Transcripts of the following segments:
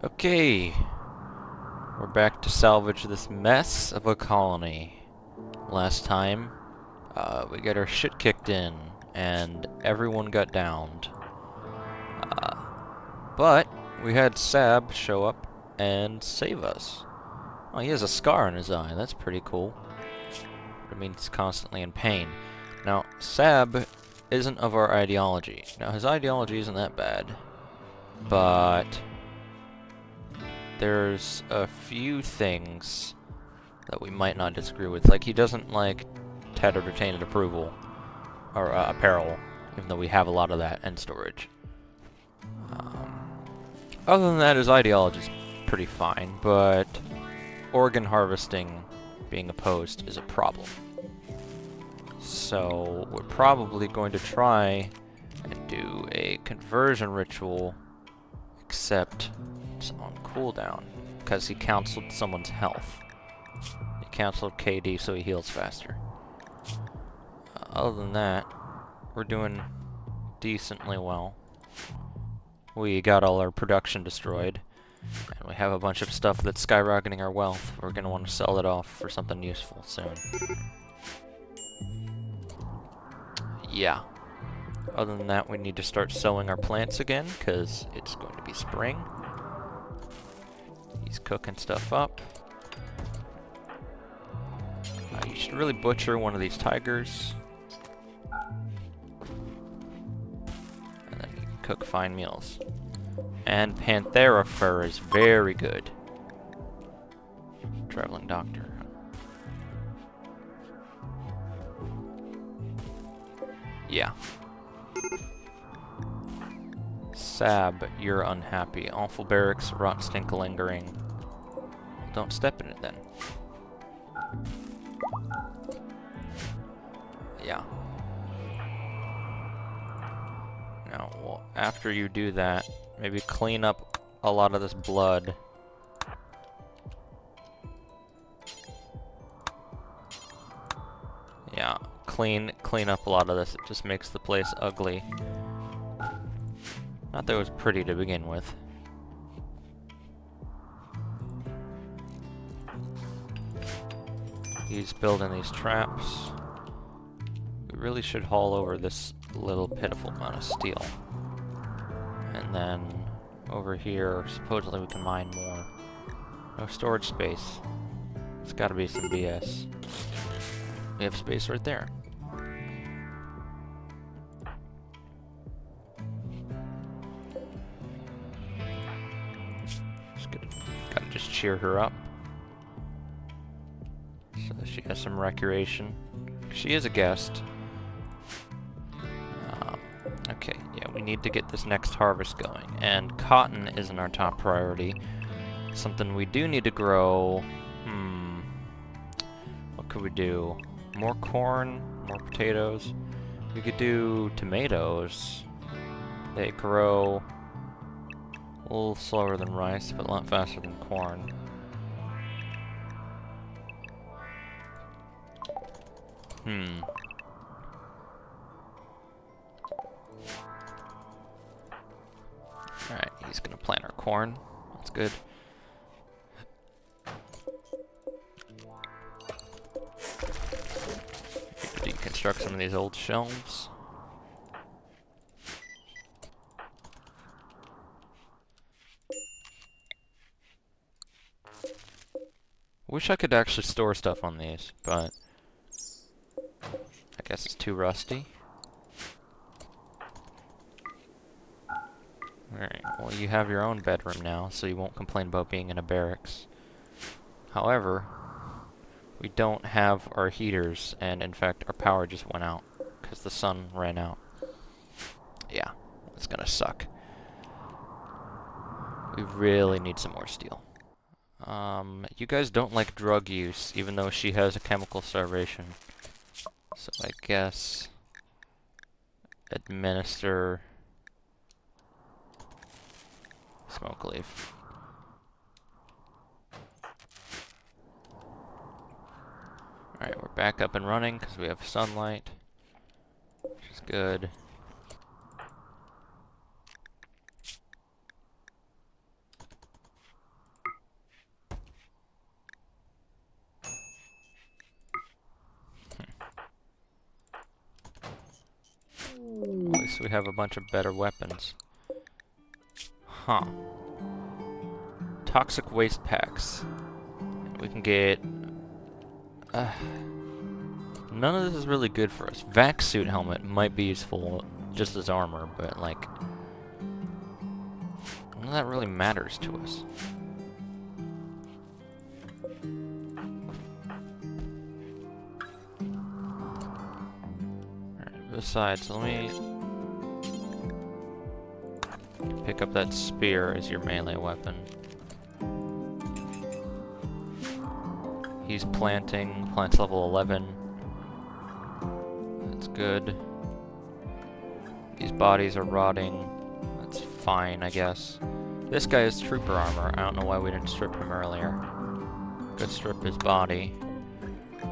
Okay, we're back to salvage this mess of a colony. Last time, we got our shit kicked in, and everyone got downed. Uh, but we had Sab show up and save us. Oh, he has a scar on his eye. That's pretty cool. It means he's constantly in pain. Now, Sab isn't of our ideology. Now, his ideology isn't that bad, but there's a few things that we might not disagree with. Like, he doesn't like tattered retained approval, or apparel, even though we have a lot of that in storage. Other than that, his ideology is pretty fine, but organ harvesting being opposed is a problem. So, we're probably going to try and do a conversion ritual, except it's on cooldown, because he canceled someone's health. He canceled KD so he heals faster. Other than that, we're doing decently well. We got all our production destroyed, and we have a bunch of stuff that's skyrocketing our wealth. We're going to want to sell it off for something useful soon. Yeah. Other than that, we need to start sowing our plants again, because it's going to be spring. He's cooking stuff up. You should really butcher one of these tigers. And then you can cook fine meals. And Panthera fur is very good. Traveling doctor. Yeah. Sab, you're unhappy. Awful barracks, rot stink lingering. Don't step in it then. Yeah. Now, well, after you do that, maybe clean up a lot of this blood. Yeah, clean up a lot of this. It just makes the place ugly. Not that it was pretty to begin with. He's building these traps. We really should haul over this little pitiful amount of steel. And then over here, supposedly we can mine more. No storage space. It's gotta be some BS. We have space right there. Gotta just cheer her up, so that she has some recreation. She is a guest. Okay, yeah, we need to get this next harvest going, and cotton isn't our top priority. Something we do need to grow. What could we do? More corn, more potatoes. We could do tomatoes. They grow a little slower than rice, but a lot faster than corn. Alright, he's gonna plant our corn. That's good. Deconstruct some of these old shelves. Wish I could actually store stuff on these, but I guess it's too rusty. Alright, well, you have your own bedroom now, so you won't complain about being in a barracks. However, we don't have our heaters, and in fact, our power just went out, because the sun ran out. Yeah, it's gonna suck. We really need some more steel. You guys don't like drug use, even though she has a chemical starvation. So I guess administer smoke leaf. Alright, we're back up and running because we have sunlight, which is good. we have a bunch of better weapons. Huh. Toxic waste packs. We can get... none of this is really good for us. Vac suit helmet might be useful just as armor, but like... none of that really matters to us. Alright, besides, let me... pick up that spear as your melee weapon. He's planting. Plant's level 11. That's good. These bodies are rotting. That's fine, I guess. This guy has trooper armor. I don't know why we didn't strip him earlier. Could strip his body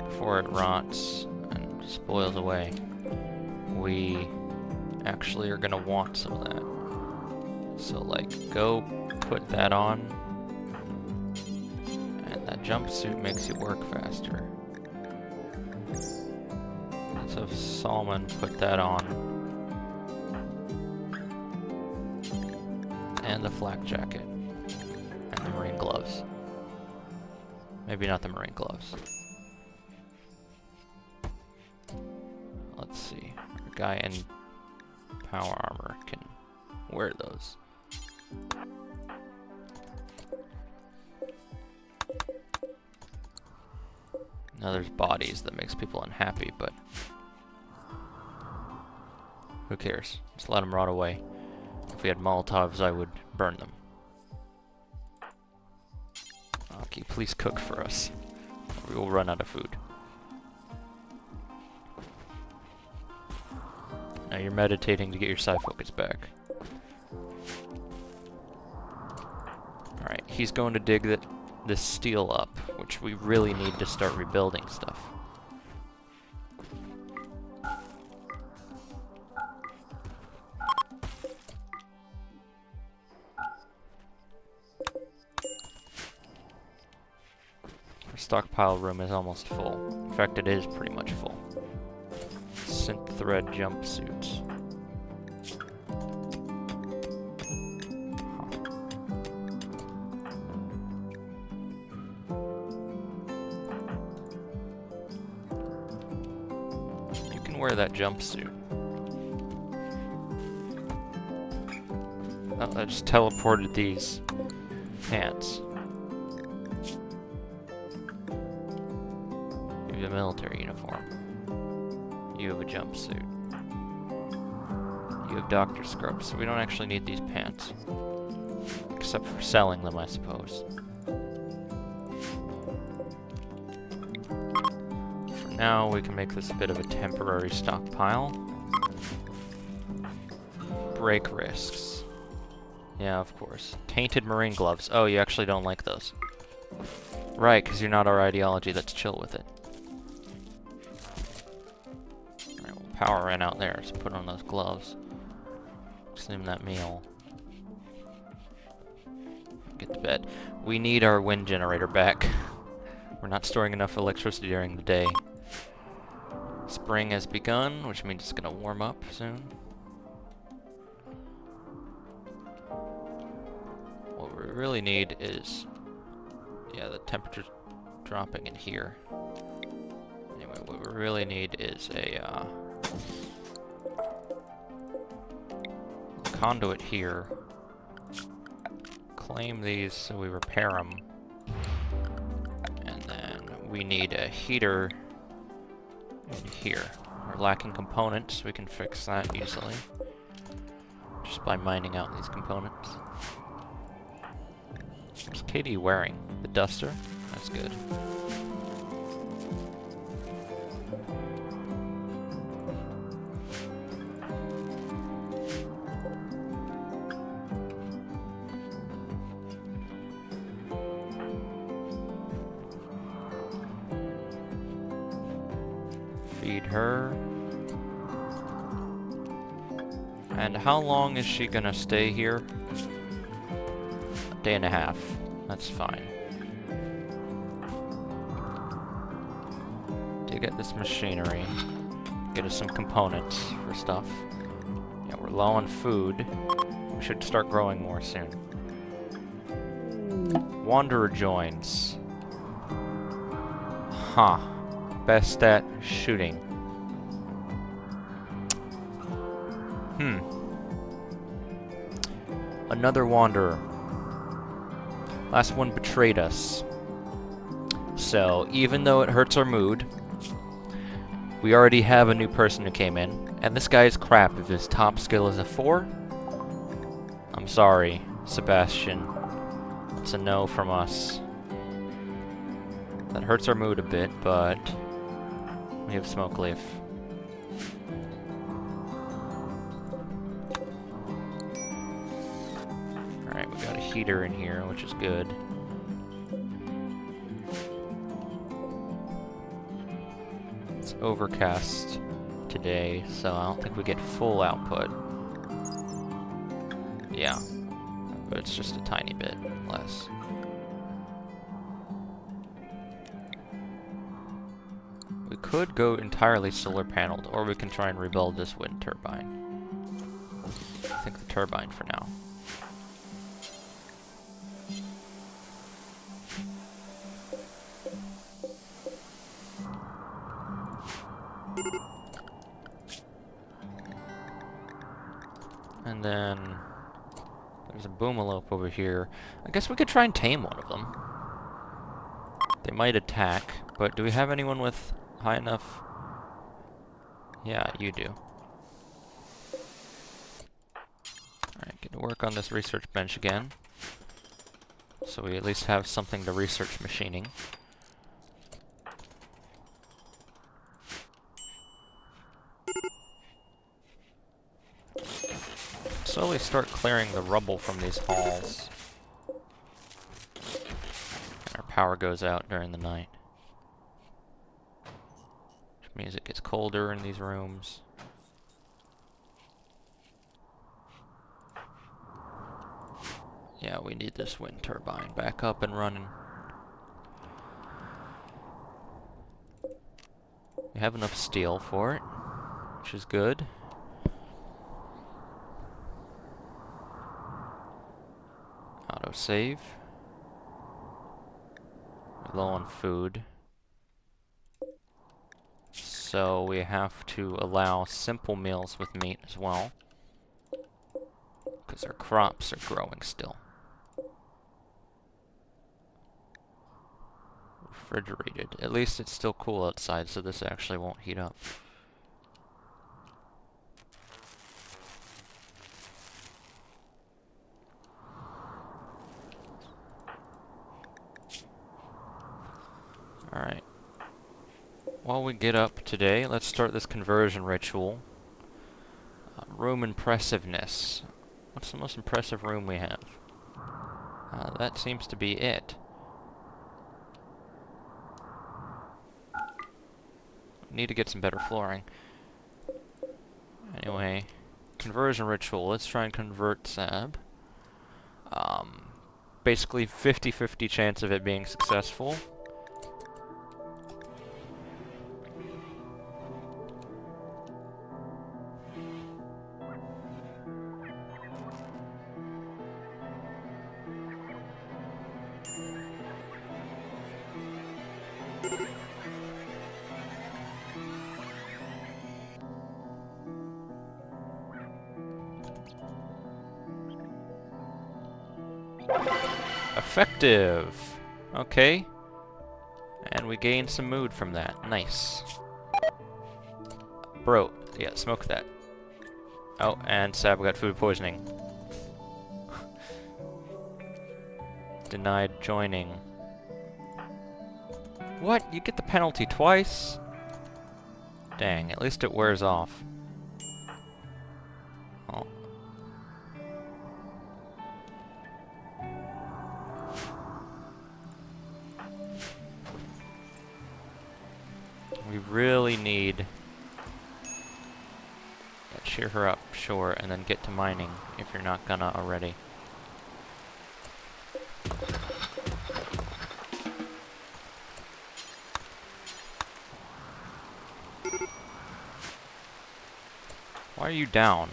before it rots and spoils away. We actually are gonna want some of that. So, like, go put that on. And that jumpsuit makes you work faster. Let's have Salman put that on. And the flak jacket. And the marine gloves. Maybe not the marine gloves. Let's see. Our guy in power armor can wear those. Now there's bodies that makes people unhappy, but who cares? Just let them rot away. If we had Molotovs, I would burn them. Okay, please cook for us. We will run out of food. Now you're meditating to get your psi focus back. Alright, he's going to dig this steel up, which we really need to start rebuilding stuff. Our stockpile room is almost full. In fact, it is pretty much full. Synth thread jumpsuits. Wear that jumpsuit. Oh, I just teleported these pants. You have a military uniform. You have a jumpsuit. You have doctor scrubs, so we don't actually need these pants. Except for selling them, I suppose. Now we can make this a bit of a temporary stockpile. Break risks. Yeah, of course. Tainted marine gloves. Oh, you actually don't like those. Right, because you're not our ideology. Let's chill with it. Alright, we'll power in out there, so put on those gloves. Consume that meal. Get to bed. We need our wind generator back. We're not storing enough electricity during the day. Spring has begun, which means it's gonna warm up soon. What we really need is... yeah, the temperature's dropping in here. Anyway, what we really need is a conduit here. Claim these so we repair them. And then we need a heater in here. We're lacking components, we can fix that easily. Just by mining out these components. What's Katie wearing? The duster? That's good. Feed her. And how long is she gonna stay here? A day and a half. That's fine. To get this machinery, get us some components for stuff. Yeah, we're We're low on food. We should start growing more soon. Wanderer joins. Huh. Best at shooting. Another wanderer. Last one betrayed us. So, even though it hurts our mood, we already have a new person who came in. And this guy is crap if his top skill is a 4. I'm sorry, Sebastian. It's a no from us. That hurts our mood a bit, but we have Smoke Leaf. Alright, we got a heater in here, which is good. It's overcast today, so I don't think we get full output. Yeah, but it's just a tiny bit less. We could go entirely solar paneled, or we can try and rebuild this wind turbine. I think the turbine for now. And then there's a boomalope over here. I guess we could try and tame one of them. They might attack, but do we have anyone with high enough? Yeah, you do. Alright, get to work on this research bench again. So we at least have something to research machining. Slowly start clearing the rubble from these halls. And our power goes out during the night. Which means it gets colder in these rooms. Yeah, we need this wind turbine back up and running. We have enough steel for it, which is good. Autosave. We're low on food. So we have to allow simple meals with meat as well. Because our crops are growing still. Refrigerated. At least it's still cool outside, so this actually won't heat up. Alright. While we get up today, let's start this conversion ritual. Room impressiveness. What's the most impressive room we have? That seems to be it. Need to get some better flooring. Anyway, conversion ritual. Let's try and convert Sab. Basically 50-50 chance of it being successful. Effective! Okay. And we gained some mood from that. Nice. Bro, yeah, smoke that. Oh, and Sab got food poisoning. Denied joining. What? You get the penalty twice? Dang, at least it wears off. Oh. We really need... cheer her up, sure, and then get to mining, if you're not gonna already. Why are you down?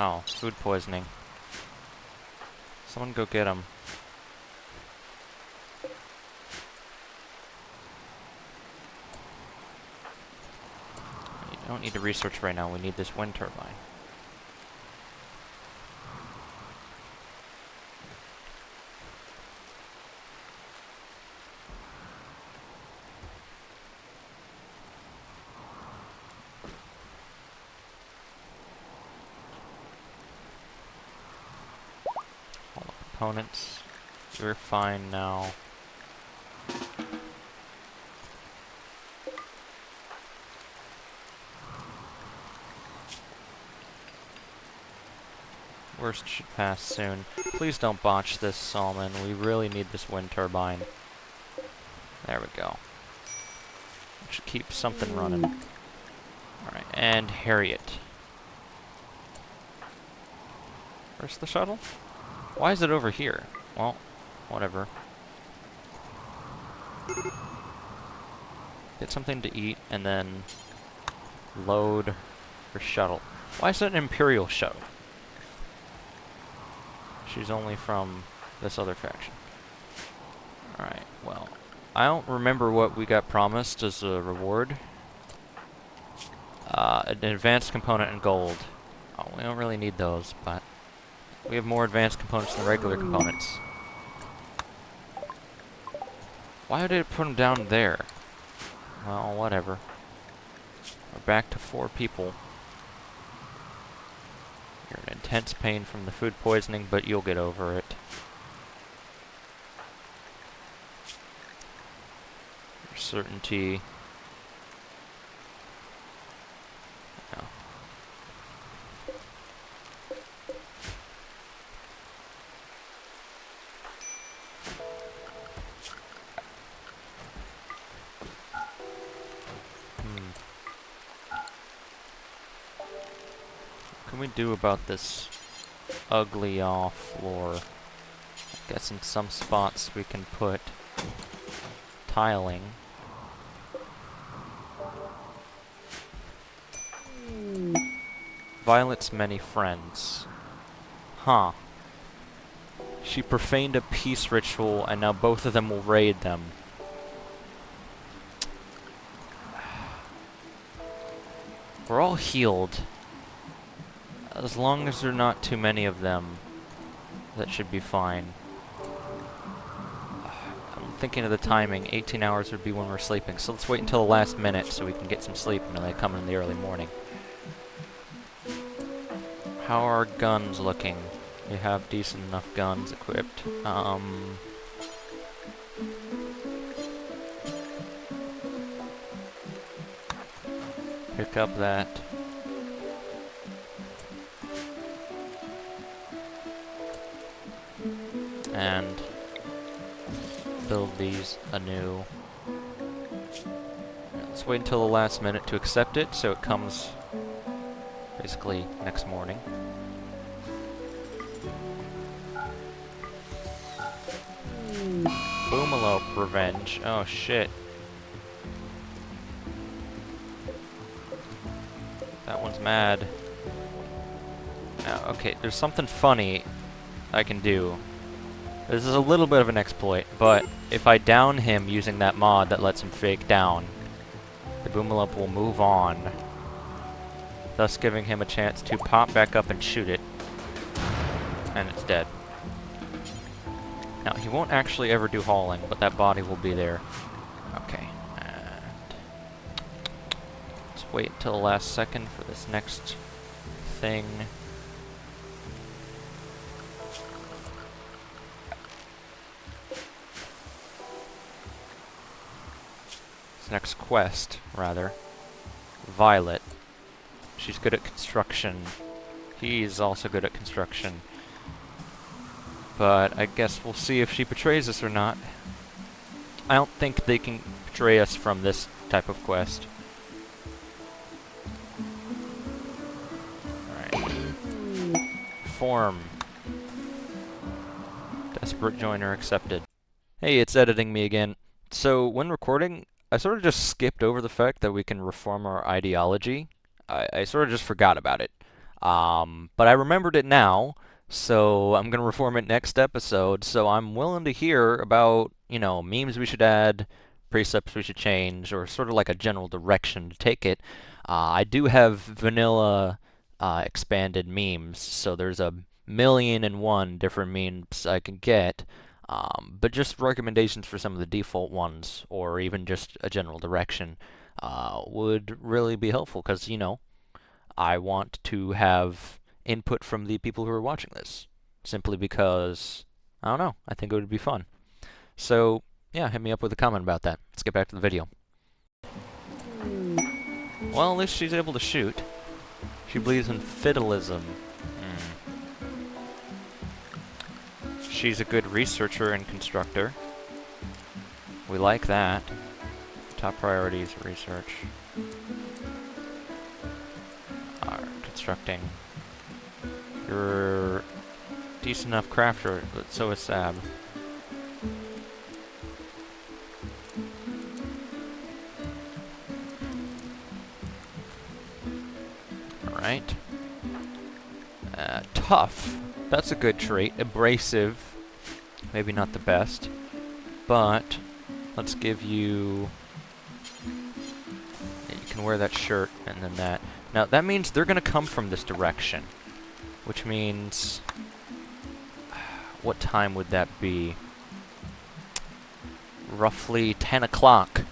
Oh, food poisoning. Someone go get him. You don't need to research right now. We need this wind turbine. All the components. We're fine now. Worst should pass soon. Please don't botch this, Salmon. We really need this wind turbine. There we go. Should keep something running. Alright, and Harriet. Where's the shuttle? Why is it over here? Well, whatever. Get something to eat, and then load her shuttle. Why is it an Imperial shuttle? She's only from this other faction. Alright, well, I don't remember what we got promised as a reward. An advanced component in gold. Oh, we don't really need those, but we have more advanced components than regular components. Why did it put them down there? Well, whatever. We're back to 4 people. You're in intense pain from the food poisoning, but you'll get over it. Your certainty. No. What can we do about this ugly floor? I guess in some spots we can put tiling. Violet's many friends. Huh. She profaned a peace ritual, and now both of them will raid them. We're all healed. As long as there are not too many of them, that should be fine. I'm thinking of the timing. 18 hours would be when we're sleeping, so let's wait until the last minute so we can get some sleep when they come in the early morning. How are our guns looking? We have decent enough guns equipped. Pick up that. And build these anew. Let's wait until the last minute to accept it, so it comes basically next morning. Boomelope revenge. Oh shit. That one's mad. Now, okay, there's something funny I can do. This is a little bit of an exploit, but if I down him using that mod that lets him fake down, the Boomelope will move on, thus giving him a chance to pop back up and shoot it, and it's dead. Now, he won't actually ever do hauling, but that body will be there. Okay, and let's wait until the last second for this next thing. Next quest, rather. Violet. She's good at construction. He's also good at construction. But I guess we'll see if she betrays us or not. I don't think they can betray us from this type of quest. Alright. Form. Desperate joiner accepted. Hey, it's editing me again. So, when recording, I sort of just skipped over the fact that we can reform our ideology. I sort of just forgot about it. But I remembered it now, so I'm gonna reform it next episode. So I'm willing to hear about, memes we should add, precepts we should change, or sort of like a general direction to take it. I do have vanilla expanded memes, so there's a million and one different memes I can get. But just recommendations for some of the default ones, or even just a general direction, would really be helpful, because, I want to have input from the people who are watching this, simply because, I don't know, I think it would be fun. So, yeah, hit me up with a comment about that. Let's get back to the video. Well, at least she's able to shoot. She believes in fidelism. She's a good researcher and constructor. We like that. Top priorities, research. Constructing. You're a decent enough crafter, but so is Sab. Alright. Tough. That's a good trait. Abrasive. Maybe not the best. But let's give you... Yeah, you can wear that shirt and then that. Now, that means they're going to come from this direction. Which means... What time would that be? Roughly 10 o'clock.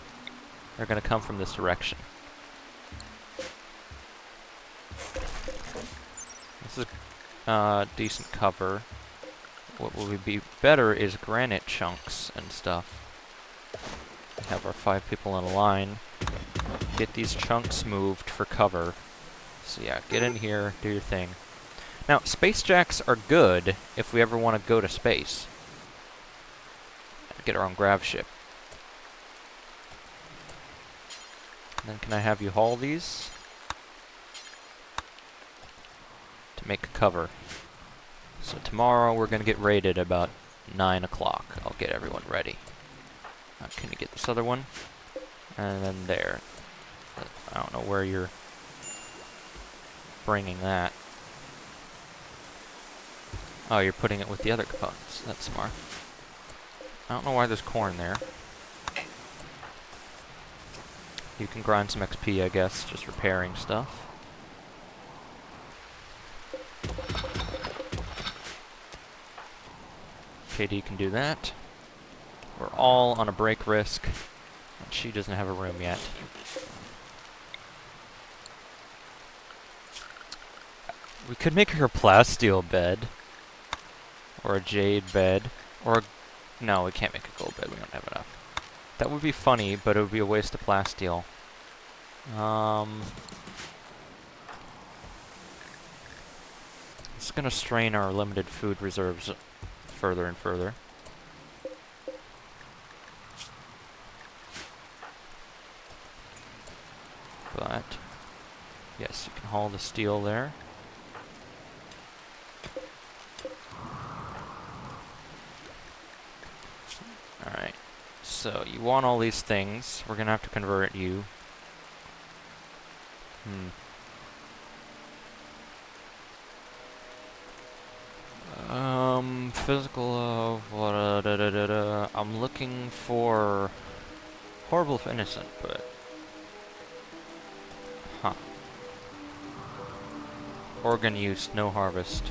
They're going to come from this direction. This is decent cover. What would be better is granite chunks and stuff. Have our 5 people in a line. Get these chunks moved for cover. So yeah, get in here, do your thing. Now, space jacks are good if we ever want to go to space. Get our own grav ship. And then can I have you haul these? To make a cover. So tomorrow we're going to get raided about 9 o'clock. I'll get everyone ready. Can you get this other one? And then there. I don't know where you're bringing that. Oh, you're putting it with the other components. That's smart. I don't know why there's corn there. You can grind some XP, I guess, just repairing stuff. KD can do that. We're all on a break risk, and she doesn't have a room yet. We could make her a plasteel bed. Or a jade bed. Or a... No, we can't make a gold bed. We don't have enough. That would be funny, but it would be a waste of plasteel. It's gonna strain our limited food reserves further and further. But... yes, you can haul the steel there. Alright, so you want all these things. We're gonna have to convert you. Physical of what? I'm looking for horrible if innocent, but organ use, no harvest.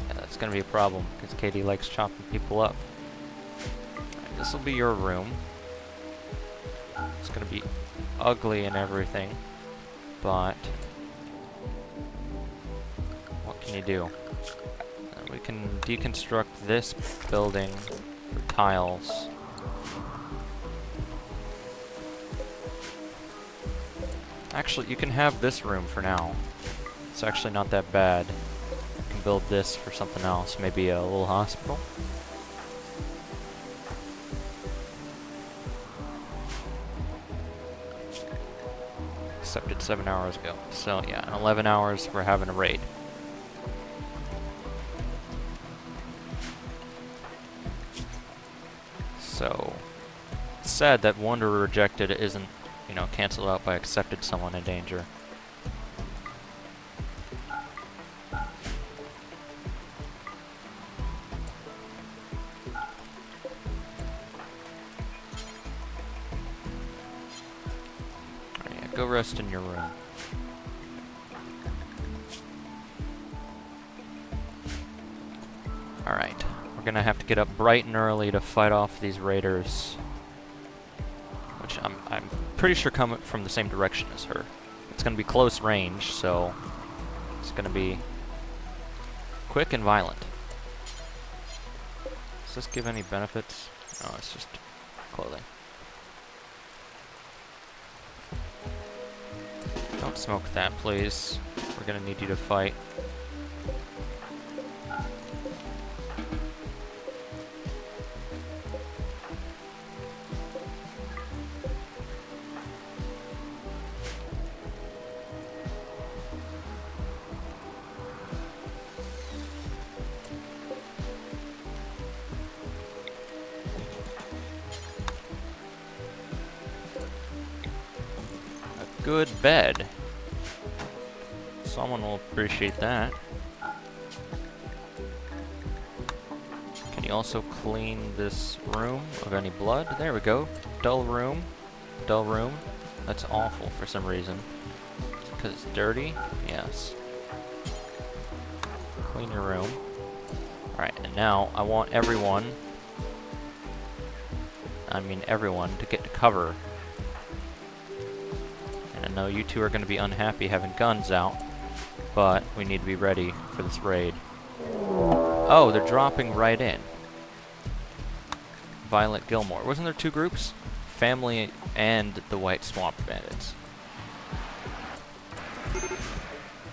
Yeah, that's gonna be a problem because Katie likes chopping people up. Right, this will be your room. It's gonna be ugly and everything, but what can you do? We can deconstruct this building for tiles. Actually, you can have this room for now. It's actually not that bad. You can build this for something else, maybe a little hospital. Accepted 7 hours ago. So yeah, in 11 hours we're having a raid. So, it's sad that Wanderer Rejected isn't, cancelled out by Accepted Someone in Danger. go rest in your room. Alright, we're gonna have to get up bright and early to fight off these raiders. Which I'm pretty sure come from the same direction as her. It's gonna be close range, so it's gonna be quick and violent. Does this give any benefits? No, it's just clothing. Don't smoke that, please. We're gonna need you to fight. Good bed. Someone will appreciate that. Can you also clean this room of any blood? There we go. Dull room. Dull room. That's awful for some reason. Because it's dirty? Yes. Clean your room. Alright, and now I want everyone to get to cover. I know you two are going to be unhappy having guns out, but we need to be ready for this raid. Oh, they're dropping right in. Violet Gilmore. Wasn't there two groups? Family and the White Swamp Bandits.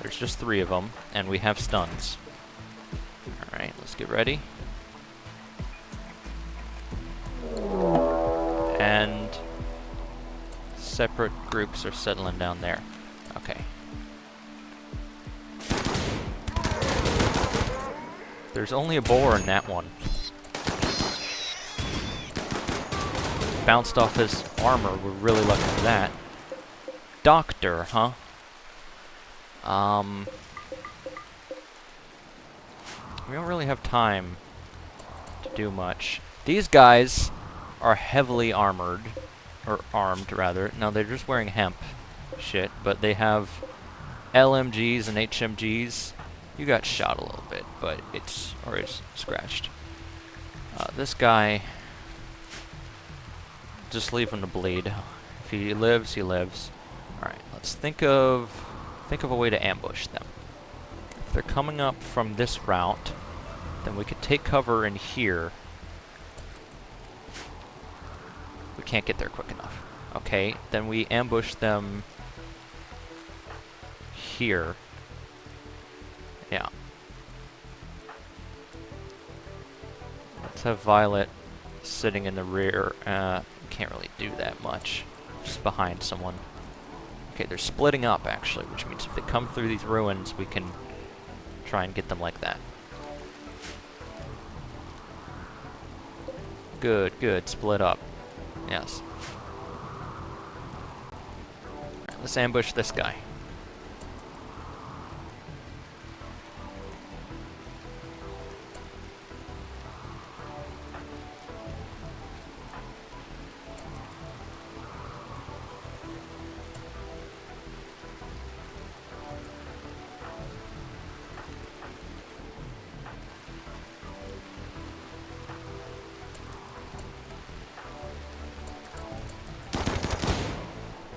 There's just 3 of them, and we have stuns. Alright, let's get ready. And separate groups are settling down there. Okay. There's only a boar in that one. Bounced off his armor. We're really lucky for that. Doctor, huh? We don't really have time to do much. These guys are heavily armored. Or armed, rather. Now, they're just wearing hemp shit, but they have LMGs and HMGs. You got shot a little bit, but it's scratched. This guy, just leave him to bleed. If he lives, he lives. Alright, let's think of a way to ambush them. If they're coming up from this route, then we could take cover in here. We can't get there quick enough. Okay, then we ambush them here. Yeah. Let's have Violet sitting in the rear. Can't really do that much. Just behind someone. Okay, they're splitting up, actually, which means if they come through these ruins, we can try and get them like that. Good, good. Split up. Yes. Alright, let's ambush this guy.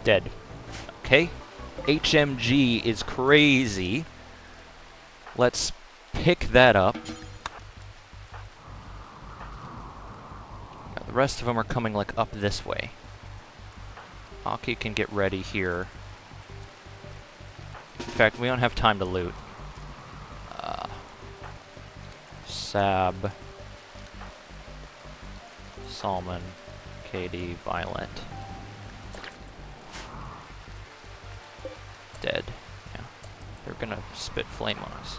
Dead. Okay. HMG is crazy. Let's pick that up. Now, the rest of them are coming like up this way. Aki can get ready here. In fact, we don't have time to loot. Sab. Salmon. Katie. Violet. Dead. Yeah. They're gonna spit flame on us.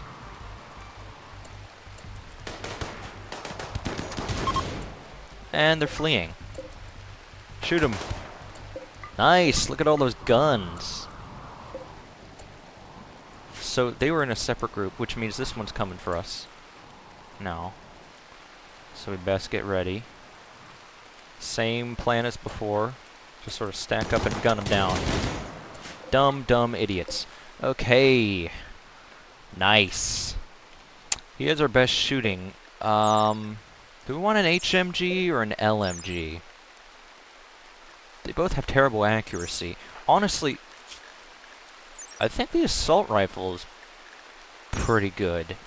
And they're fleeing. Shoot them. Nice! Look at all those guns. So they were in a separate group, which means this one's coming for us. Now. So we best get ready. Same plan as before. Just sort of stack up and gun them down. Dumb, dumb idiots. Okay. Nice. He has our best shooting. Do we want an HMG or an LMG? They both have terrible accuracy. Honestly, I think the assault rifle is pretty good.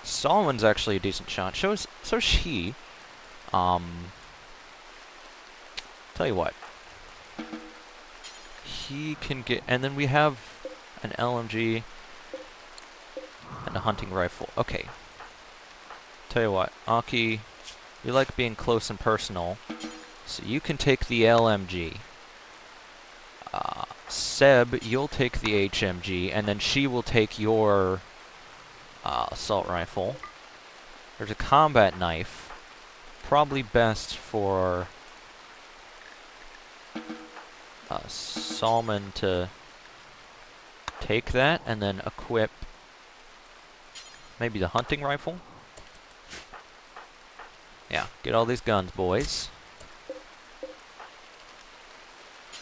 Solomon's actually a decent shot. So's he. Tell you what. He can get... And then we have an LMG and a hunting rifle. Okay. Tell you what. Aki, you like being close and personal. So you can take the LMG. Seb, you'll take the HMG, and then she will take your assault rifle. There's a combat knife. Probably best for Salman to take that, and then equip maybe the hunting rifle. Yeah, get all these guns, boys.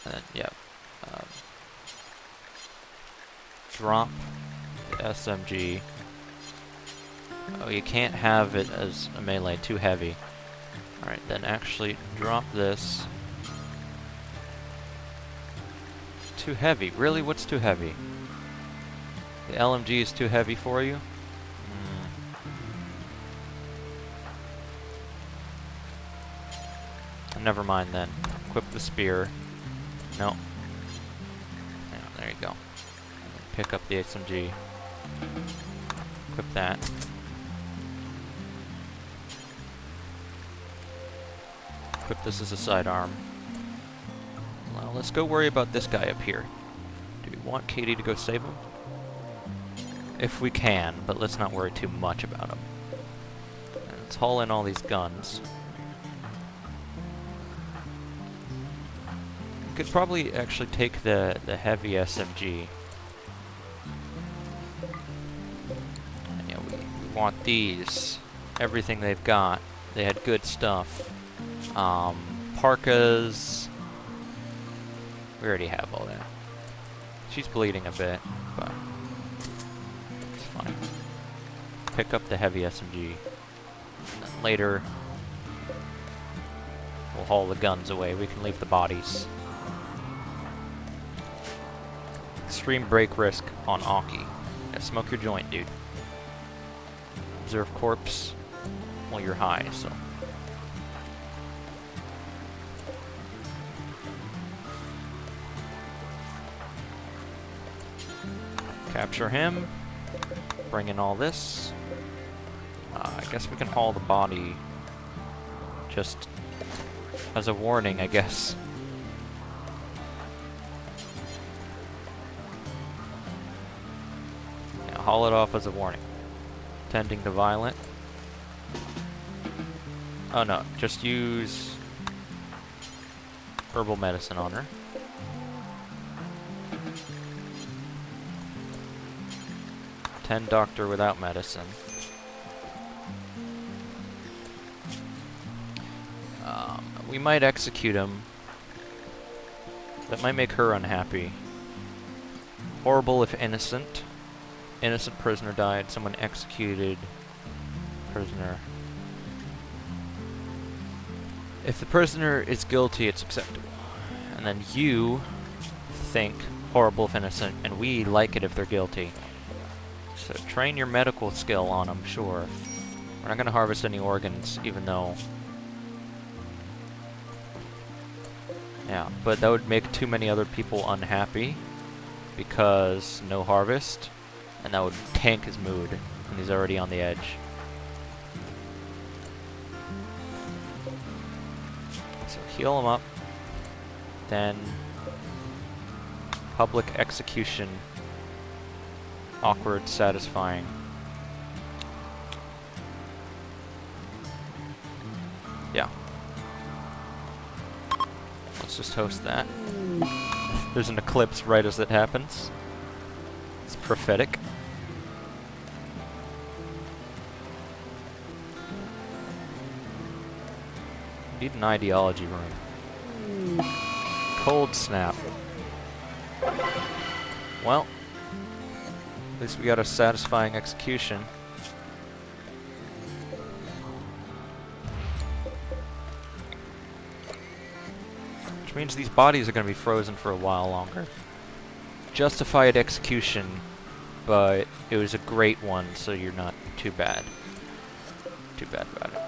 And then, yeah. Drop the SMG. Oh, you can't have it as a melee, too heavy. Alright, then actually drop this. Too heavy. Really? What's too heavy? The LMG is too heavy for you? Never mind then. Equip the spear. No. Yeah, there you go. Pick up the SMG. Equip that. Equip this as a sidearm. Well, let's go worry about this guy up here. Do we want Katie to go save him? If we can, but let's not worry too much about him. And let's haul in all these guns. We could probably actually take the heavy SMG. Yeah, we want these. Everything they've got. They had good stuff. Parkas. We already have all that. She's bleeding a bit, but it's fine. Pick up the heavy SMG. And then later, we'll haul the guns away. We can leave the bodies. Extreme break risk on Aki. Yeah, smoke your joint, dude. Observe corpse while you're high, so. Capture him. Bring in all this. I guess we can haul the body just as a warning, I guess. Yeah, haul it off as a warning. Tending to violent. Oh no, just use herbal medicine on her. Tend doctor without medicine. We might execute him. That might make her unhappy. Horrible if innocent. Innocent prisoner died. Someone executed prisoner. If the prisoner is guilty, it's acceptable. And then you think horrible if innocent, and we like it if they're guilty. So train your medical skill on them, sure. We're not going to harvest any organs, even though... Yeah, but that would make too many other people unhappy, because no harvest, and that would tank his mood, and he's already on the edge. So heal him up, then public execution. Awkward, satisfying. Yeah. Let's just host that. There's an eclipse right as it happens. It's prophetic. Need an ideology room. cold snap. Well, at least we got a satisfying execution. Which means these bodies are going to be frozen for a while longer. Justified execution, but it was a great one, so you're not too bad. Too bad about it.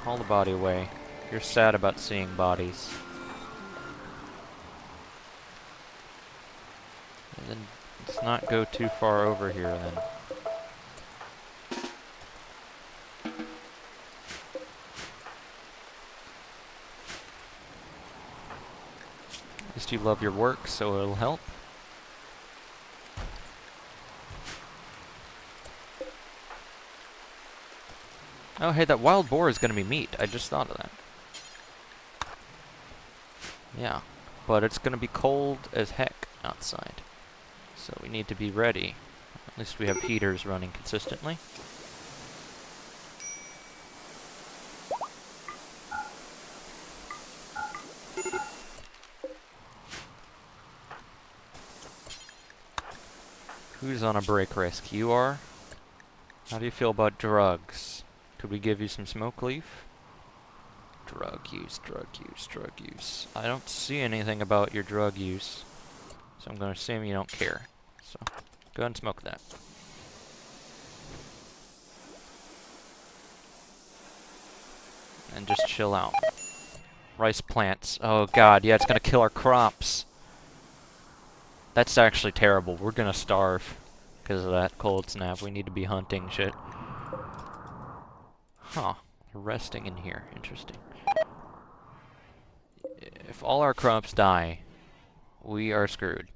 Haul the body away. You're sad about seeing bodies. And then let's not go too far over here then. At least you love your work, so it'll help. Oh, hey, that wild boar is going to be meat. I just thought of that. Yeah, but it's going to be cold as heck outside. So we need to be ready. At least we have heaters running consistently. Who's on a break risk? You are? How do you feel about drugs? Could we give you some smoke leaf? Drug use, drug use, drug use. I don't see anything about your drug use, so I'm going to assume you don't care. So, go ahead and smoke that. And just chill out. Rice plants. Oh god, yeah, it's going to kill our crops. That's actually terrible. We're going to starve because of that cold snap. We need to be hunting shit. Huh. Resting in here. Interesting. If all our crops die, we are screwed.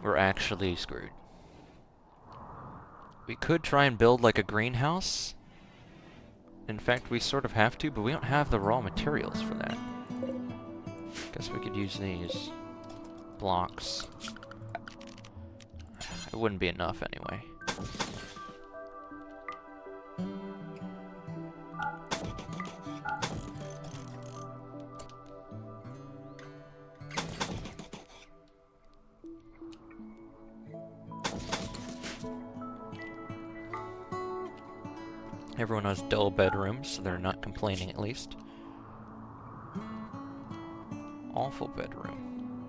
We're actually screwed. We could try and build like a greenhouse. In fact, we sort of have to, but we don't have the raw materials for that. Guess we could use these blocks. It wouldn't be enough anyway. Everyone has dull bedrooms, so they're not complaining at least. Awful bedroom.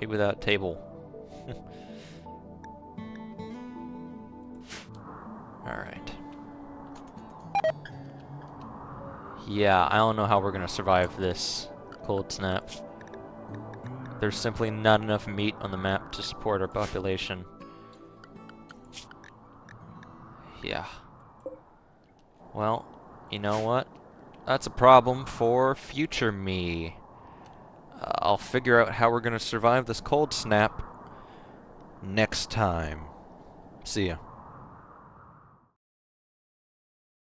Ate without table. Alright. Yeah, I don't know how we're gonna survive this cold snap. There's simply not enough meat on the map to support our population. Yeah. Well, you know what? That's a problem for future me. I'll figure out how we're gonna survive this cold snap next time. See ya.